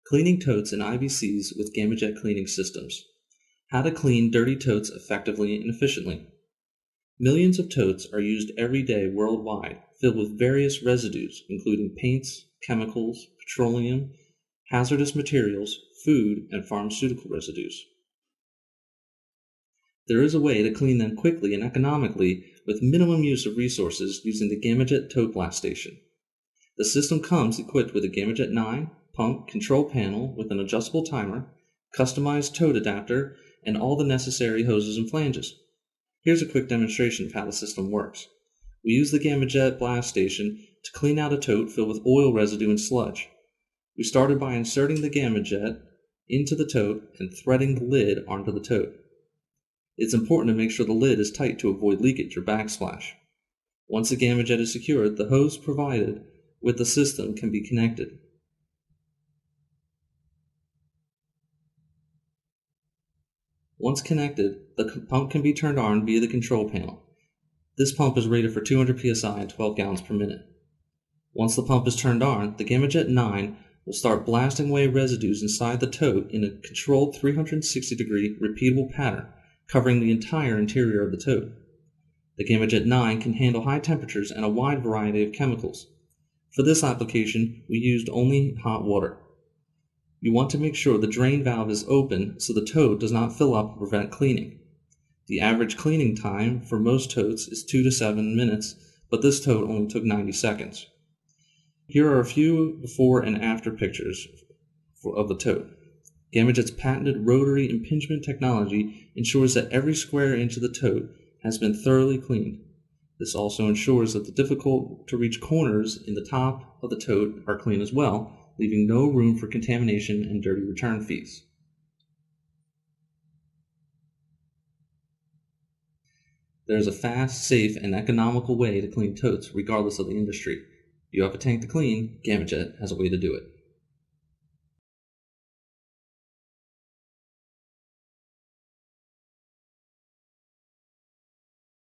Cleaning totes and IBCs with Gamajet cleaning systems. How to clean dirty totes effectively and efficiently. Millions of totes are used every day worldwide, filled with various residues, including paints, chemicals, petroleum, hazardous materials, food, and pharmaceutical residues. There is a way to clean them quickly and economically with minimum use of resources using the Gamajet Tote Blast Station. The system comes equipped with a Gamajet 9 pump control panel with an adjustable timer, customized tote adapter, and all the necessary hoses and flanges. Here's a quick demonstration of how the system works. We use the Gamajet Blast Station to clean out a tote filled with oil residue and sludge. We started by inserting the Gamajet into the tote and threading the lid onto the tote. It's important to make sure the lid is tight to avoid leakage or backsplash. Once the Gamajet is secured, the hose provided with the system can be connected. Once connected, the pump can be turned on via the control panel. This pump is rated for 200 psi and 12 gallons per minute. Once the pump is turned on, the Gamajet 9 will start blasting away residues inside the tote in a controlled 360-degree repeatable pattern, covering the entire interior of the tote. The Gamajet 9 can handle high temperatures and a wide variety of chemicals. For this application, we used only hot water. You want to make sure the drain valve is open so the tote does not fill up and prevent cleaning. The average cleaning time for most totes is 2 to 7 minutes, but this tote only took 90 seconds. Here are a few before and after pictures of the tote. Gamajet's patented rotary impingement technology ensures that every square inch of the tote has been thoroughly cleaned. This also ensures that the difficult-to-reach corners in the top of the tote are clean as well, leaving no room for contamination and dirty return fees. There is a fast, safe, and economical way to clean totes regardless of the industry. You have a tank to clean, Gamajet has a way to do it.